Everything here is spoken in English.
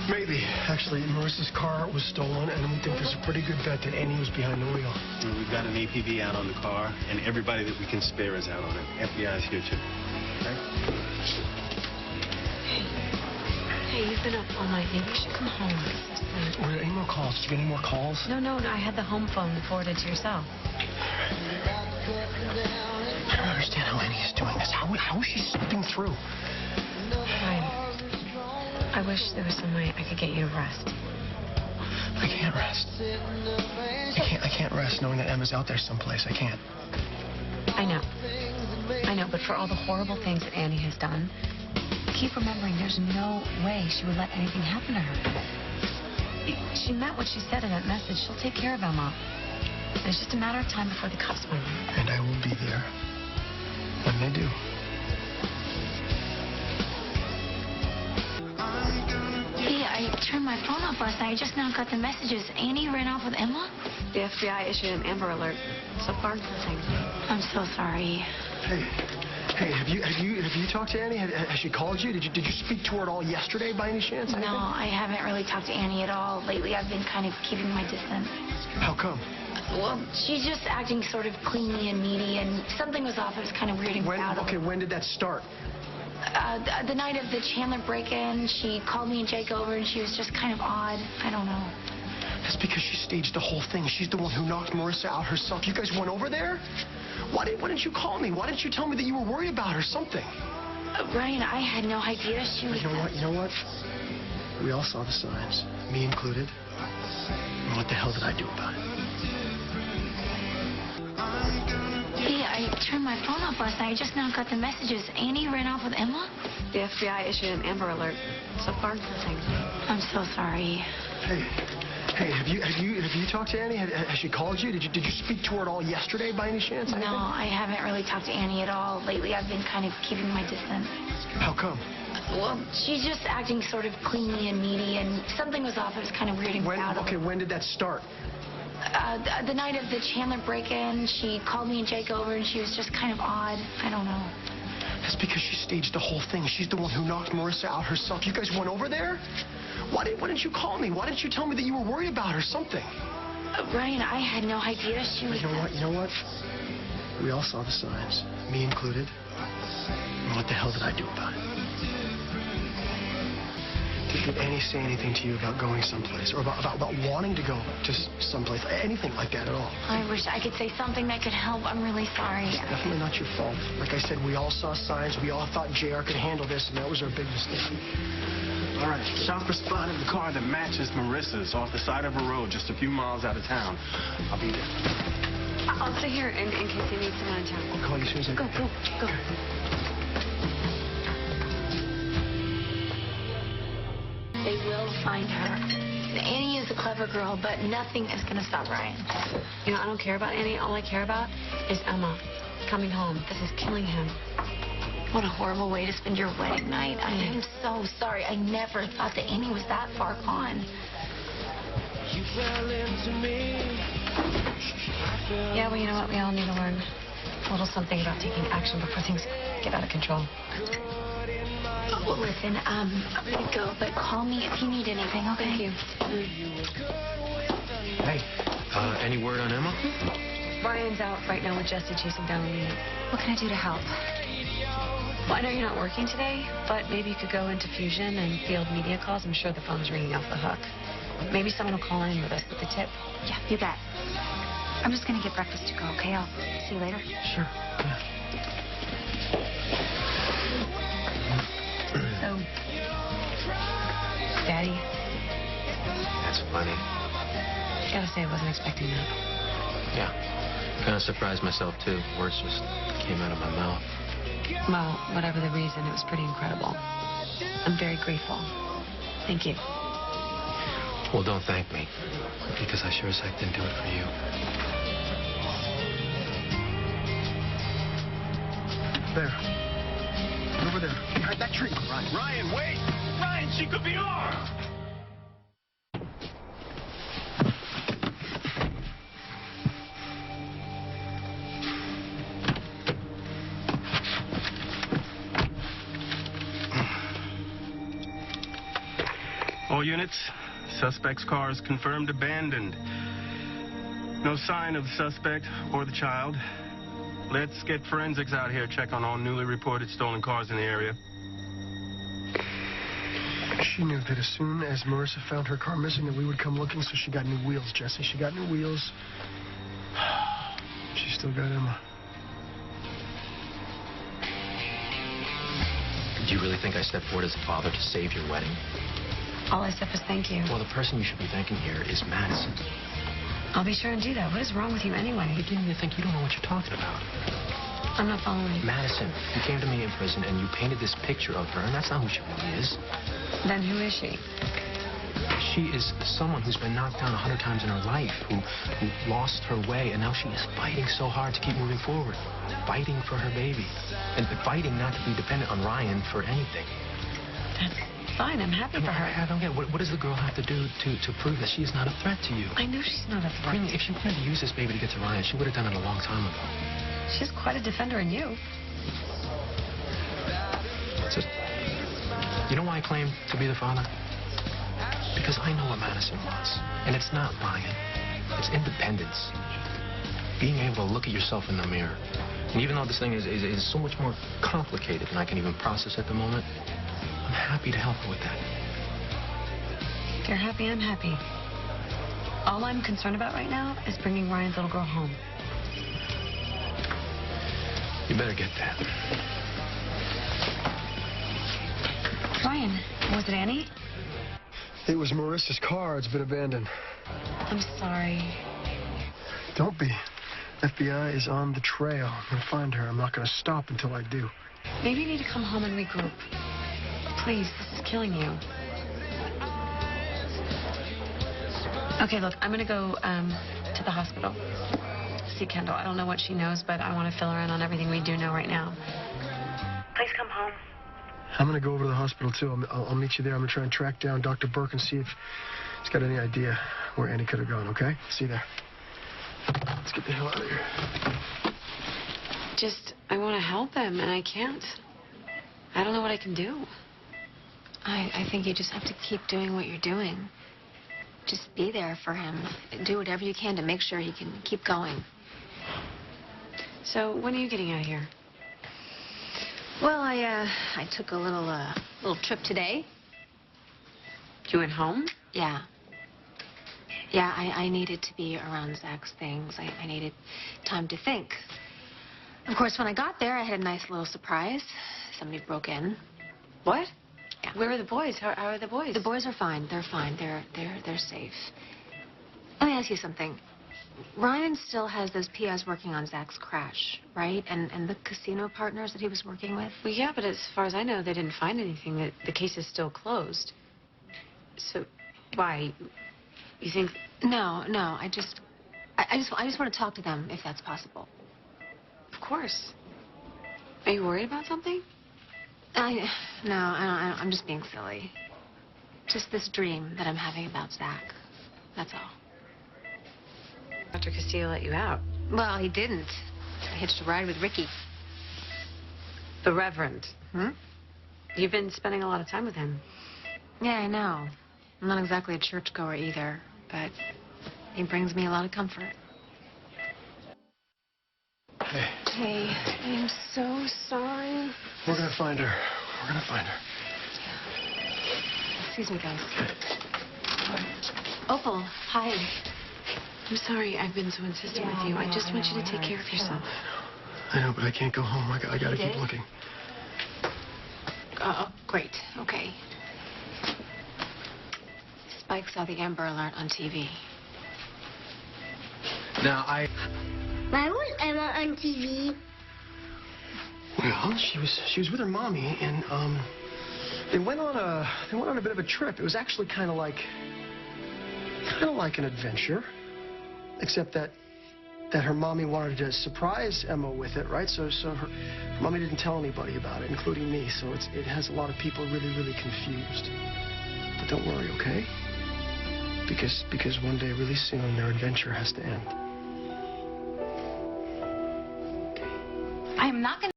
Maybe. Actually, Marissa's car was stolen, and we think there's a pretty good bet that Annie was behind the wheel. And we've got an APB out on the car, and everybody that we can spare is out on it. FBI's here, too. Okay? Hey, you've been up all night. Maybe you should come home. Were there any more calls? Did you get any more calls? No, I had the home phone forwarded to your cell. I don't understand how Annie is doing this. How is she slipping through? I wish there was some way I could get you to rest. I can't rest. I can't rest knowing that Emma's out there someplace. I can't. I know, but for all the horrible things that Annie has done, keep remembering there's no way she would let anything happen to her. She meant what she said in that message. She'll take care of Emma. It's just a matter of time before the cops find her. And I will be there when they do. Hey, I turned my phone off last night. I just now got the messages. Annie ran off with Emma? The FBI issued an Amber Alert. So far, nothing. I'm so sorry. Hey, have you talked to Annie? Has she called you? Did you speak to her at all yesterday by any chance? No, I haven't really talked to Annie at all. Lately, I've been kind of keeping my distance. How come? Well, she's just acting sort of clingy and needy, and something was off. It was kind of weirding me out. Okay, when did that start? The night of the Chandler break-in, she called me and Jake over, and she was just kind of odd. I don't know. That's because she staged the whole thing. She's the one who knocked Marissa out herself. You guys went over there? Why didn't you call me? Why didn't you tell me that you were worried about her? Something. Ryan, I had no idea she was... You know what? We all saw the signs, me included. And what the hell did I do about it? Hey, I turned my phone off last night. I just now got the messages. Annie ran off with Emma? The FBI issued an Amber Alert. So far, nothing. I'm so sorry. Hey, have you talked to Annie? Has she called you? Did you speak to her at all yesterday by any chance? No, I haven't really talked to Annie at all. Lately, I've been kind of keeping my distance. How come? Well, she's just acting sort of clingy and needy, and something was off. It was kind of weirding me out. Okay, when did that start? The night of the Chandler break-in, she called me and Jake over, and she was just kind of odd. I don't know. That's because she staged the whole thing. She's the one who knocked Marissa out herself. You guys went over there? Why didn't you call me? Why didn't you tell me that you were worried about her? Something. Ryan, I had no idea she was... You know what? We all saw the signs, me included. And what the hell did I do about it? Did Annie say anything to you about going someplace, or about wanting to go to someplace, anything like that at all? I wish I could say something that could help. I'm really sorry. It's definitely not your fault. Like I said, we all saw signs. We all thought JR could handle this, and that was our big mistake. All right, shopper spotted the car that matches Marissa's off the side of a road just a few miles out of town. I'll be there. I'll stay here in case they need someone in town. I'll call you as soon as I Go. Okay. They will find her. Annie is a clever girl, but nothing is going to stop Ryan. You know, I don't care about Annie. All I care about is Emma coming home. This is killing him. What a horrible way to spend your wedding night. I am so sorry. I never thought that Annie was that far gone. You fell into me. Yeah, well, you know what? We all need to learn a little something about taking action before things get out of control. Well, listen, I'm going to go, but call me if you need anything, okay? Thank you. Hey, any word on Emma? Ryan's out right now with Jesse chasing down Lee. What can I do to help? Well, I know you're not working today, but maybe you could go into Fusion and field media calls. I'm sure the phone's ringing off the hook. Maybe someone will call in with us with the tip. Yeah, you bet. I'm just going to get breakfast to go, okay? I'll see you later. Sure. Yeah. So, Daddy? That's funny. I gotta say, I wasn't expecting that. Yeah. Kind of surprised myself, too. Words just came out of my mouth. Well, whatever the reason, it was pretty incredible. I'm very grateful. Thank you. Well, don't thank me, because I sure as heck didn't do it for you. There. Over there. Behind that tree. Ryan, wait! Ryan, she could be armed! All units, suspect's car is confirmed abandoned. No sign of the suspect or the child. Let's get forensics out here, check on all newly reported stolen cars in the area. She knew that as soon as Marissa found her car missing that we would come looking, so she got new wheels, Jesse. She got new wheels. She still got Emma. Do you really think I stepped forward as a father to save your wedding? All I said was thank you. Well, the person you should be thanking here is Madison. I'll be sure and do that. What is wrong with you anyway? You're beginning to think you don't know what you're talking about. I'm not following. Madison, you came to me in prison and you painted this picture of her, and that's not who she really is. Then who is she? She is someone who's been knocked down 100 times in her life, who lost her way, and now she is fighting so hard to keep moving forward. Fighting for her baby. And fighting not to be dependent on Ryan for anything. That's fine. I'm happy for her. I don't get it. What does the girl have to do to prove that she is not a threat to you? I know she's not a I threat. mean, if she wanted to use this baby to get to Ryan, she would have done it a long time ago. She's quite a defender in you. It's just, you know why I claim to be the father? Because I know what Madison wants. And it's not Ryan. It's independence. Being able to look at yourself in the mirror. And even though this thing is so much more complicated than I can even process at the moment, I'm happy to help her with that. If you're happy, I'm happy. All I'm concerned about right now is bringing Ryan's little girl home. You better get that. Ryan, was it Annie? It was Marissa's car. It's been abandoned. I'm sorry. Don't be. FBI is on the trail. I'm going to find her. I'm not going to stop until I do. Maybe you need to come home and regroup. Please, this is killing you. Okay, look, I'm going to go to the hospital. See Kendall. I don't know what she knows, but I want to fill her in on everything we do know right now. Please come home. I'm going to go over to the hospital, too. I'll meet you there. I'm going to try and track down Dr. Burke and see if he's got any idea where Annie could have gone, okay? See you there. Let's get the hell out of here. I want to help him, and I can't. I don't know what I can do. I think you just have to keep doing what you're doing. Just be there for him. Do whatever you can to make sure he can keep going. So, when are you getting out of here? Well, I took a little trip today. You went home? Yeah. Yeah, I needed to be around Zach's things. I needed time to think. Of course, when I got there, I had a nice little surprise. Somebody broke in. What? Yeah. Where are the boys? How are the boys? The boys are fine. They're fine. They're safe. Let me ask you something. Ryan still has those PIs working on Zach's crash, right? And the casino partners that he was working with? Well, yeah, but as far as I know, they didn't find anything. The case is still closed. So, why? You think? No. I just want to talk to them if that's possible. Of course. Are you worried about something? No, I'm just being silly. Just this dream that I'm having about Zach. That's all. Dr. Castillo let you out. Well, he didn't. I hitched a ride with Ricky. The Reverend. Hmm? You've been spending a lot of time with him. Yeah, I know. I'm not exactly a churchgoer either, but he brings me a lot of comfort. Hey, Hey, I'm so sorry. we're going to find her. We're going to find her. Excuse me, guys. Opal, hi. I'm sorry I've been so insistent with you. I just want you to take care of yourself. I know, but I can't go home. I got to keep looking. Oh, great. Okay. Spike saw the Amber Alert on TV. Now, Why was Emma on TV? Well, she was with her mommy, and they went on a bit of a trip. It was actually kind of like an adventure, except that her mommy wanted to surprise Emma with it, right? So her mommy didn't tell anybody about it, including me. So it has a lot of people really confused. But don't worry, okay? Because one day, really soon, their adventure has to end. I am not going to